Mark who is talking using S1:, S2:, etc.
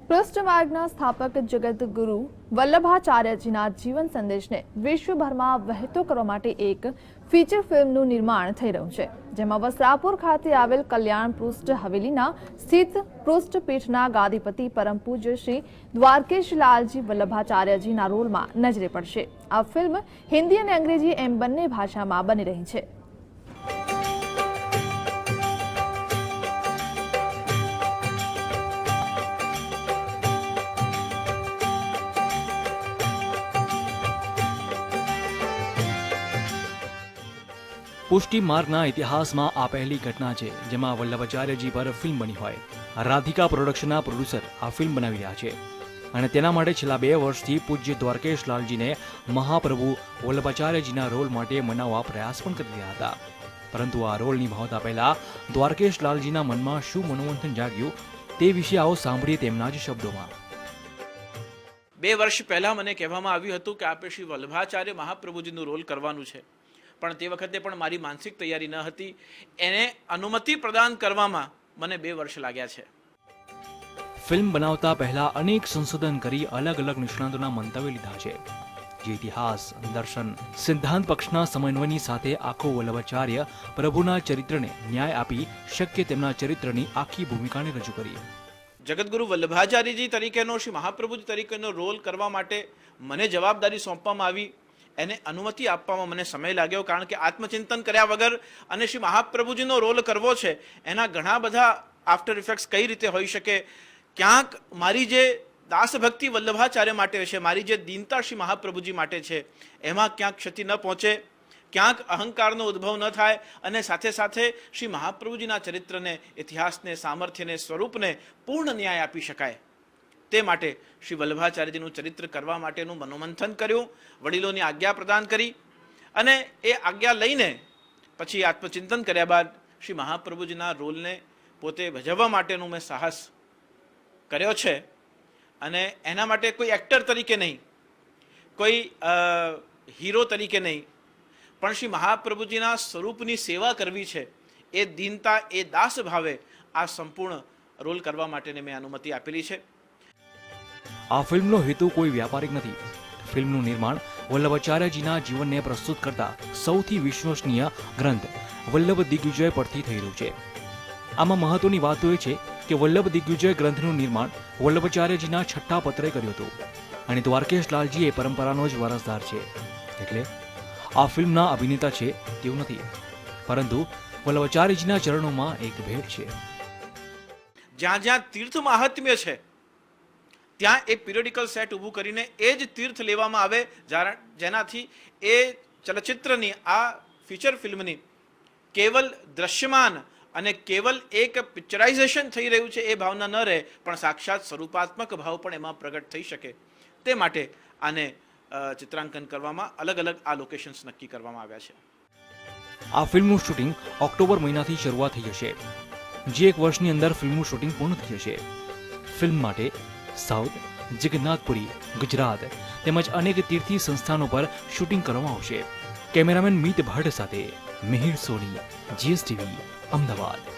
S1: પૃષ્ઠમાર્ગના સ્થાપક જગતગુરુ વલ્લભાચાર્યજીના જીવન સંદેશને વિશ્વભરમાં વહેતો કરવા માટે એક ફીચર ફિલ્મનું નિર્માણ થઈ રહ્યું છે, જેમાં વસ્ત્રાપુર ખાતે આવેલ કલ્યાણ પૃષ્ઠ હવેલીના સ્થિત પૃષ્ઠપીઠના ગાદીપતિ પરમ પૂજ્ય શ્રી દ્વારકેશ લાલજી વલ્લભાચાર્યજીના રોલમાં નજરે પડશે। આ ફિલ્મ હિન્દી અને અંગ્રેજી એમ બંને ભાષામાં બની રહી છે।
S2: પુષ્ટિ માર્ગના ઇતિહાસમાં આ પહેલી ઘટના છે જેમાં વલ્લભાચાર્યજી પર ફિલ્મ બની હોય। રાધિકા પ્રોડક્શનના પ્રોડ્યુસર આ ફિલ્મ બનાવી રહ્યા છે અને તેના માટે છેલ્લા 2 વર્ષથી પૂજ્ય દ્વારકેશ લાલજીને મહાપ્રભુ વલ્લભાચાર્યજીના રોલ માટે મનાવવા પ્રયાસ પણ કરી રહ્યા હતા, પરંતુ આ રોલ નિભાવતા પહેલા દ્વારકેશ લાલજીના મનમાં શું મનોમંથન જાગ્યું તે વિશે આવો સાંભળીએ તેમના જ શબ્દોમાં।
S3: 2 વર્ષ પહેલા મને કહેવામાં આવ્યું હતું કે આપણે શ્રી વલ્લભાચાર્ય મહાપ્રભુજીનું રોલ કરવાનું છે, પણ તે વખતે પણ મારી માનસિક તૈયારી ન હતી। એને અનુમતિ પ્રદાન કરવામાં મને 2 વર્ષ લાગ્યા છે।
S2: ફિલ્મ બનાવતા પહેલા અનેક સંશોધન કરી અલગ અલગ નિષ્ણાતોના મંતવ્ય લીધા છે, જે ઇતિહાસ, દર્શન, સિદ્ધાંત પક્ષના સમન્વયની સાથે આખો વલ્લભાચાર્ય પ્રભુના ચરિત્રને ન્યાય આપી શક્ય તેમના ચરિત્રની આખી ભૂમિકાને રજૂ કરી।
S3: જગતગુરુ વલ્લભાચાર્યજી તરીકેનો શ્રી મહાપ્રભુજી તરીકેનો રોલ કરવા માટે મને જવાબદારી સોંપવામાં આવી। એને અનુમતિ આપવામાં મને સમય લાગ્યો, કારણ કે આત્મચિંતન કર્યા વગર અને શ્રી મહાપ્રભુજીનો રોલ કરવો છે એના ઘણા બધા આફ્ટર ઇફેક્ટ્સ કઈ રીતે હોઈ શકે। ક્યાંક મારી જે દાસભક્તિ વલ્લભાચાર્ય માટે છે, મારી જે દીનતા શ્રી મહાપ્રભુજી માટે છે, એમાં ક્યાંક ક્ષતિ ન પહોંચે, ક્યાંક અહંકારનો ઉદ્ભવ ન થાય અને સાથે સાથે શ્રી મહાપ્રભુજીના ચરિત્રને, ઇતિહાસને, સામર્થ્યને, સ્વરૂપને પૂર્ણ ન્યાય આપી શકાય। તે માટે શ્રી વલ્લભાચાર્યજીનું ચરિત્ર કરવા માટેનું મનોમંથન કર્યું, વડીલોની આજ્ઞા પ્રદાન કરી અને એ આજ્ઞા લઈને પછી આત્મચિંતન કર્યા બાદ શ્રી મહાપ્રભુજીના રોલને પોતે ભજવવા માટેનું મેં સાહસ કર્યો છે। અને એના માટે કોઈ એક્ટર તરીકે નહીં, કોઈ હીરો તરીકે નહીં, પણ શ્રી મહાપ્રભુજીના સ્વરૂપની સેવા કરવી છે, એ દીનતા, એ દાસ ભાવે આ સંપૂર્ણ રોલ કરવા માટેને મેં અનુમતિ આપેલી છે।
S2: આ ફિલ્મનો હેતુ કોઈ વ્યાપારિક નથી। ફિલ્મનું નિર્માણ વલ્લભાચાર્યજીના જીવનને પ્રસ્તુત કરતા સૌથી વિશ્વસનીય ગ્રંથ વલ્લભ દિગ્વિજય પરથી થઈ રહ્યું છે। આમાં મહત્વની વાત તો એ છે કે વલ્લભ દિગ્વિજય ગ્રંથનું નિર્માણ વલ્લભાચાર્યજીના 6ઠ્ઠા પત્રે કર્યું હતું અને દ્વારકેશ લાલજી એ પરંપરાનો જ વારસદાર છે, એટલે આ ફિલ્મના અભિનેતા છે તેવું નથી, પરંતુ વલ્લભાચાર્યજીના ચરણોમાં એક ભેટ છે।
S3: જ્યાં જ્યાં તીર્થ મહાત્મ્ય છે ત્યાં એ પિરિયોડિકલ સેટ ઊભું કરીને એ જ તીર્થ લેવામાં આવે, જેનાથી એ ચલચિત્રની, આ ફીચર ફિલ્મની કેવલ દ્રશ્યમાન અને કેવલ એક પિક્ચરાઇઝેશન થઈ રહ્યું છે એ ભાવના ન રહે, પણ સાક્ષાત સ્વરૂપાત્મક ભાવ પણ એમાં પ્રગટ થઈ શકે। તે માટે આને ચિત્રાંકન કરવામાં અલગ અલગ આ લોકેશન્સ નક્કી કરવામાં આવ્યા છે।
S2: આ ફિલ્મનું શૂટિંગ ઓક્ટોબર મહિનાથી શરૂઆત થઈ જશે, જે 1 વર્ષની અંદર ફિલ્મનું શૂટિંગ પૂર્ણ થઈ જશે। ફિલ્મ માટે સાઉથ, જગન્નાથપુરી, ગુજરાત તેમજ અનેક તીર્થી સંસ્થાનો પર શૂટિંગ કરવામાં આવશે। કેમેરામેન મિત ભટ્ટ સાથે મિહિર સોની, GSTV, અમદાવાદ।